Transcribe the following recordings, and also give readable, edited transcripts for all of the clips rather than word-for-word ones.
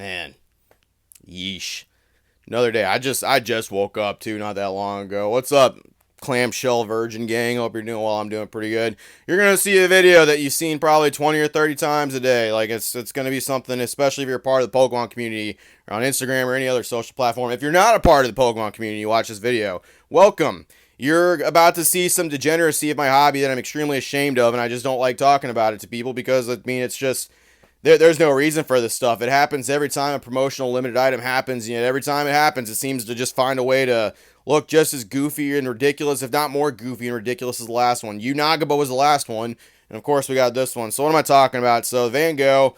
Man, yeesh. Another day. I just woke up too, not that long ago. What's up, clamshell virgin gang? Hope you're doing well. I'm doing pretty good. You're gonna see a video that you've seen probably 20 or 30 times a day. Like it's gonna be something, especially if you're a part of the Pokemon community or on Instagram or any other social platform. If you're not a part of the Pokemon community, you watch this video. Welcome. You're about to see some degeneracy of my hobby that I'm extremely ashamed of, and I just don't like talking about it to people because it's just there's no reason for this stuff. It happens every time a promotional limited item happens. Every time it happens, it seems to just find a way to look just as goofy and ridiculous, if not more goofy and ridiculous as the last one. Unagaba was the last one, and of course we got this one. So what am I talking about? So Van Gogh,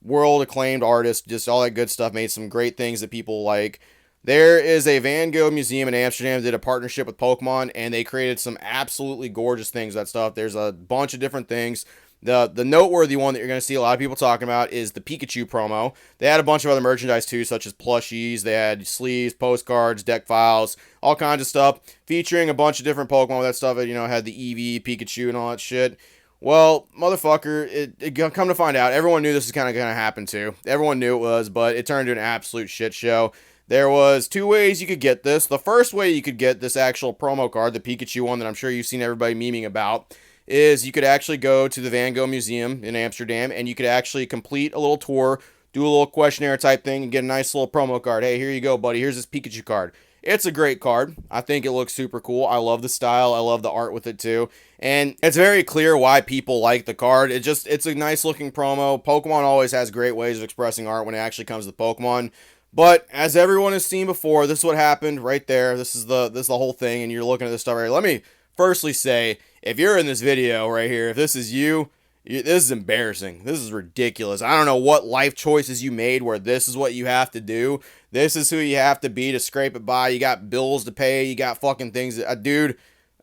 world acclaimed artist, just all that good stuff, made some great things that people like. There is a Van Gogh museum in Amsterdam that did a partnership with Pokemon, and they created some absolutely gorgeous things, that stuff. There's a bunch of different things. The noteworthy one that you're going to see a lot of people talking about is the Pikachu promo. They had a bunch of other merchandise too, such as plushies. They had sleeves, postcards, deck files, all kinds of stuff, featuring a bunch of different Pokemon. That stuff, had the Eevee, Pikachu, and all that shit. Well, motherfucker, it come to find out, everyone knew this was kind of going to happen too. Everyone knew it was, but it turned into an absolute shit show. There was two ways you could get this. The first way you could get this actual promo card, the Pikachu one that I'm sure you've seen everybody memeing about, is you could actually go to the Van Gogh Museum in Amsterdam and you could actually complete a little tour, do a little questionnaire type thing, and get a nice little promo card. Hey, here you go, buddy. Here's this Pikachu card. It's a great card. I think it looks super cool. I love the style. I love the art with it too. And it's very clear why people like the card. It's a nice looking promo. Pokemon always has great ways of expressing art when it actually comes to Pokemon. But as everyone has seen before, this is what happened right there. This is the whole thing, and you're looking at this stuff right here. Let me firstly say, if you're in this video right here, if this is you, this is embarrassing. This is ridiculous. I don't know what life choices you made where this is what you have to do. This is who you have to be to scrape it by. You got bills to pay. You got fucking things. Dude,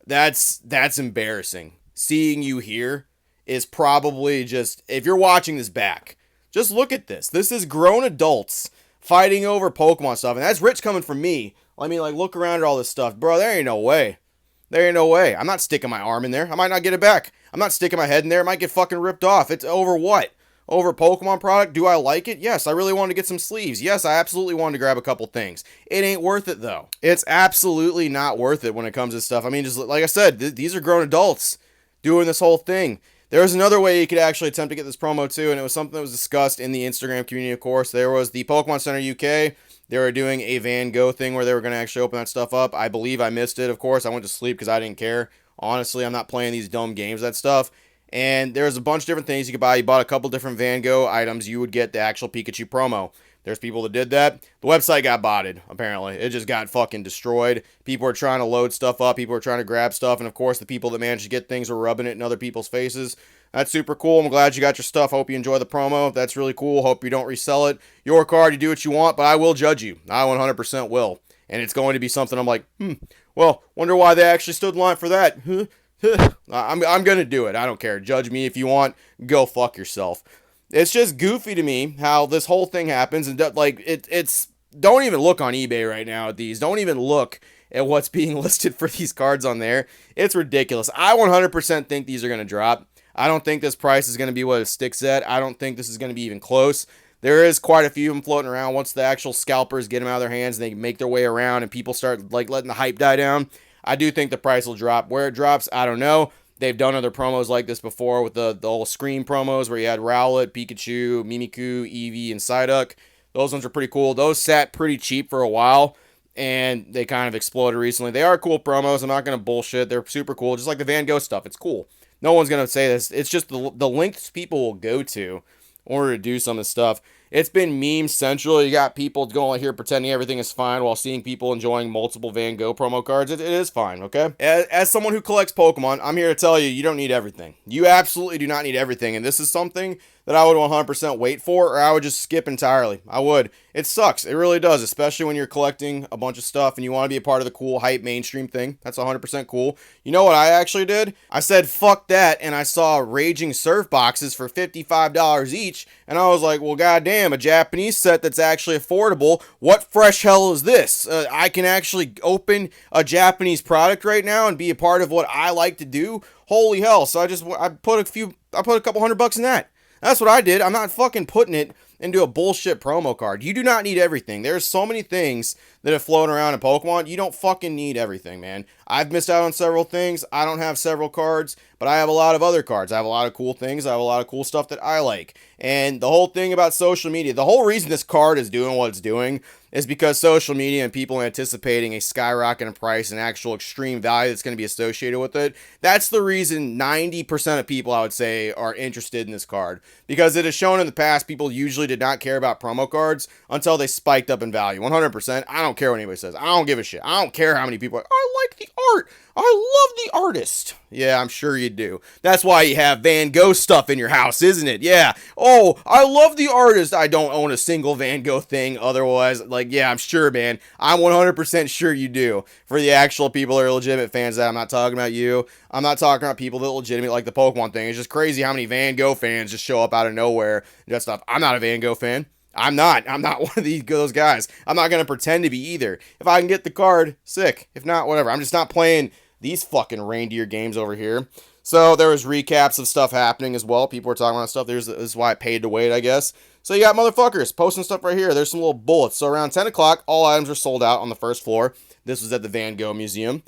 that's embarrassing. Seeing you here is probably just, if you're watching this back, just look at this. This is grown adults fighting over Pokemon stuff, and that's rich coming from me. I mean, look around at all this stuff. Bro, there ain't no way. There ain't no way. I'm not sticking my arm in there. I might not get it back. I'm not sticking my head in there. It might get fucking ripped off. It's over what? Over Pokemon product? Do I like it? Yes, I really wanted to get some sleeves. Yes, I absolutely wanted to grab a couple things. It ain't worth it, though. It's absolutely not worth it when it comes to stuff. I mean, just like I said, these are grown adults doing this whole thing. There's another way you could actually attempt to get this promo, too, and it was something that was discussed in the Instagram community, of course. There was the Pokemon Center UK. They were doing a Van Gogh thing where they were going to actually open that stuff up. I believe I missed it, of course. I went to sleep because I didn't care. Honestly, I'm not playing these dumb games, that stuff. And there's a bunch of different things you could buy. You bought a couple different Van Gogh items, you would get the actual Pikachu promo. There's people that did that. The website got botted, apparently. It just got fucking destroyed. People were trying to load stuff up. People were trying to grab stuff. And, of course, the people that managed to get things were rubbing it in other people's faces. That's super cool. I'm glad you got your stuff. Hope you enjoy the promo. That's really cool. Hope you don't resell it. Your card, you do what you want, but I will judge you. I 100% will. And it's going to be something I'm like, well, wonder why they actually stood in line for that. I'm going to do it. I don't care. Judge me if you want. Go fuck yourself. It's just goofy to me how this whole thing happens. And it's don't even look on eBay right now at these. Don't even look at what's being listed for these cards on there. It's ridiculous. I 100% think these are going to drop. I don't think this price is going to be what it sticks at. I don't think this is going to be even close. There is quite a few of them floating around. Once the actual scalpers get them out of their hands and they make their way around and people start letting the hype die down, I do think the price will drop. Where it drops, I don't know. They've done other promos like this before with the old Scream promos where you had Rowlet, Pikachu, Mimikyu, Eevee, and Psyduck. Those ones are pretty cool. Those sat pretty cheap for a while, and they kind of exploded recently. They are cool promos. I'm not going to bullshit. They're super cool, just like the Van Gogh stuff. It's cool. No one's going to say this. It's just the lengths people will go to in order to do some of this stuff. It's been meme central. You got people going here pretending everything is fine while seeing people enjoying multiple Van Gogh promo cards. It is fine, okay? As someone who collects Pokemon, I'm here to tell you, you don't need everything. You absolutely do not need everything, and this is something that I would 100% wait for, or I would just skip entirely. I would. It sucks. It really does, especially when you're collecting a bunch of stuff and you want to be a part of the cool, hype, mainstream thing. That's 100% cool. You know what I actually did? I said, fuck that, and I saw Raging Surf boxes for $55 each, and I was like, well, goddamn, a Japanese set that's actually affordable. What fresh hell is this? I can actually open a Japanese product right now and be a part of what I like to do? Holy hell. So I put a couple $100 in that. That's what I did. I'm not fucking putting it into a bullshit promo card. You do not need everything. There's so many things that have flown around in Pokemon. You don't fucking need everything, man. I've missed out on several things. I don't have several cards, but I have a lot of other cards. I have a lot of cool things. I have a lot of cool stuff that I like. And the whole thing about social media, the whole reason this card is doing what it's doing is because social media and people anticipating a skyrocket in price and actual extreme value that's going to be associated with it. That's the reason 90% of people, I would say, are interested in this card. Because it has shown in the past, people usually did not care about promo cards until they spiked up in value. 100%. I don't care what anybody says. I don't give a shit. I don't care how many people are, I like the art. I love the artist. Yeah, I'm sure you do. That's why you have Van Gogh stuff in your house, isn't it? Yeah. Oh, I love the artist. I don't own a single Van Gogh thing otherwise. Like, yeah, I'm sure, man. I'm 100% sure you do. For the actual people that are legitimate fans, that I'm not talking about you. I'm not talking about people that legitimately like the Pokemon thing. It's just crazy how many Van Gogh fans just show up out of nowhere and that stuff. I'm not a Van Gogh fan. I'm not one of those guys. I'm not going to pretend to be either. If I can get the card, sick. If not, whatever. I'm just not playing these fucking reindeer games over here. So there was recaps of stuff happening as well. People were talking about stuff. This is why I paid to wait, I guess. So you got motherfuckers posting stuff right here. There's some little bullets. So around 10 o'clock, all items were sold out on the first floor. This was at the Van Gogh Museum.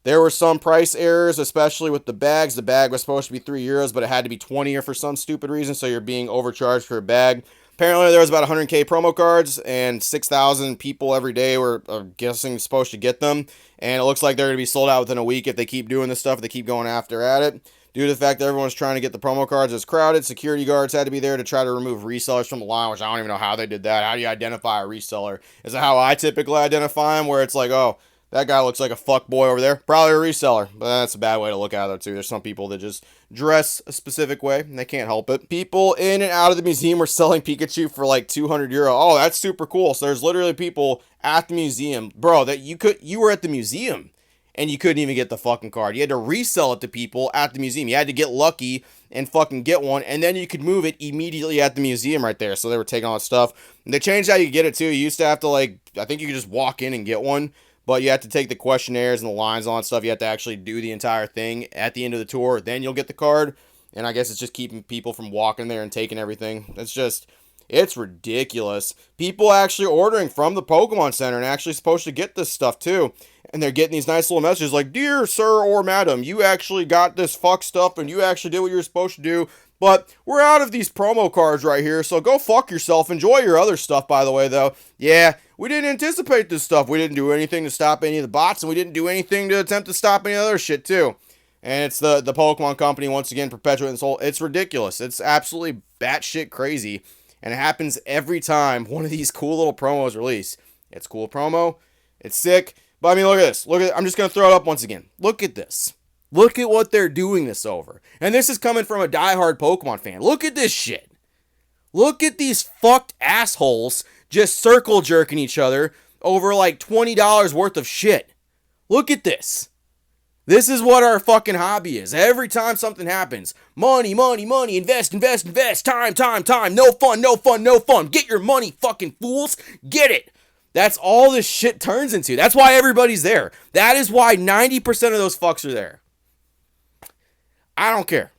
There were some price errors, especially with the bags. The bag was supposed to be €3, but it had to be 20 for some stupid reason, so you're being overcharged for a bag. Apparently, there was about 100K promo cards, and 6,000 people every day were guessing supposed to get them. And it looks like they're going to be sold out within a week if they keep doing this stuff, if they keep going after at it. Due to the fact that everyone's trying to get the promo cards, it's crowded. Security guards had to be there to try to remove resellers from the line, which I don't even know how they did that. How do you identify a reseller? Is it how I typically identify them, where it's like, oh, that guy looks like a fuck boy over there? Probably a reseller, but that's a bad way to look at it, too. There's some people that just dress a specific way, and they can't help it. People in and out of the museum were selling Pikachu for like €200. Oh, that's super cool. So there's literally people at the museum. Bro, that you were at the museum, and you couldn't even get the fucking card. You had to resell it to people at the museum. You had to get lucky and fucking get one, and then you could move it immediately at the museum right there. So they were taking all that stuff. And they changed how you get it, too. You used to have to, like, I think you could just walk in and get one. But you have to take the questionnaires and the lines on stuff. You have to actually do the entire thing at the end of the tour. Then you'll get the card. And I guess it's just keeping people from walking there and taking everything. It's ridiculous. People actually ordering from the Pokemon Center and actually supposed to get this stuff too. And they're getting these nice little messages like, "Dear sir or madam, you actually got this fuck stuff and you actually did what you were supposed to do. But we're out of these promo cards right here, so go fuck yourself. Enjoy your other stuff, by the way, though. Yeah, we didn't anticipate this stuff. We didn't do anything to stop any of the bots, and we didn't do anything to attempt to stop any other shit, too." And it's the Pokemon Company, once again, perpetuating this whole... It's ridiculous. It's absolutely batshit crazy. And it happens every time one of these cool little promos release. It's cool promo. It's sick. But, I mean, look at this. I'm just going to throw it up once again. Look at this. Look at what they're doing this over. And this is coming from a diehard Pokemon fan. Look at this shit. Look at these fucked assholes just circle jerking each other over like $20 worth of shit. Look at this. This is what our fucking hobby is. Every time something happens, money, money, money, invest, invest, invest, time, time, time, no fun, no fun, no fun. Get your money, fucking fools. Get it. That's all this shit turns into. That's why everybody's there. That is why 90% of those fucks are there. I don't care.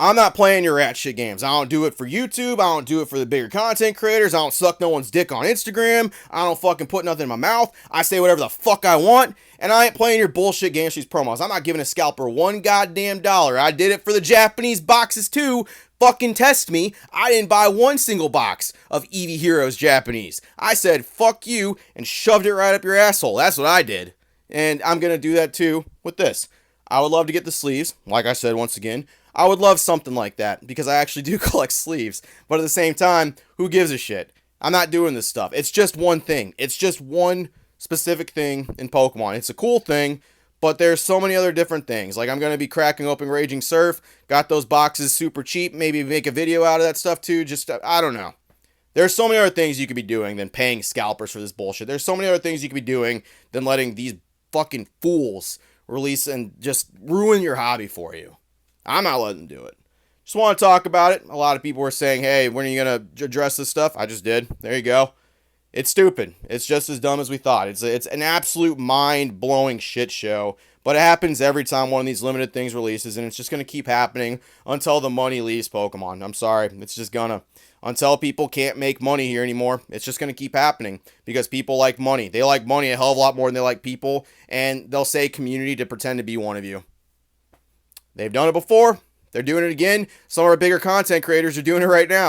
I'm not playing your rat shit games. I don't do it for YouTube. I don't do it for the bigger content creators. I don't suck no one's dick on Instagram. I don't fucking put nothing in my mouth. I say whatever the fuck I want. And I ain't playing your bullshit games, these promos. I'm not giving a scalper one goddamn dollar. I did it for the Japanese boxes too. Fucking test me. I didn't buy one single box of Eevee Heroes Japanese. I said fuck you and shoved it right up your asshole. That's what I did. And I'm going to do that too with this. I would love to get the sleeves. Like I said, once again, I would love something like that because I actually do collect sleeves. But at the same time, who gives a shit? I'm not doing this stuff. It's just one thing. It's just one specific thing in Pokemon. It's a cool thing, but there's so many other different things. Like I'm going to be cracking open Raging Surf. Got those boxes super cheap. Maybe make a video out of that stuff too. Just, I don't know. There's so many other things you could be doing than paying scalpers for this bullshit. There's so many other things you could be doing than letting these fucking fools release and just ruin your hobby for you. I'm not letting them do it. Just want to talk about it. A lot of people were saying, hey, when are you going to address this stuff? I just did. There you go. It's stupid. It's just as dumb as we thought. It's an absolute mind-blowing shit show. But it happens every time one of these limited things releases, and it's just going to keep happening until the money leaves Pokemon. I'm sorry. It's just gonna. until people can't make money here anymore. It's just going to keep happening because people like money. They like money a hell of a lot more than they like people, and they'll say community to pretend to be one of you. They've done it before. They're doing it again. Some of our bigger content creators are doing it right now.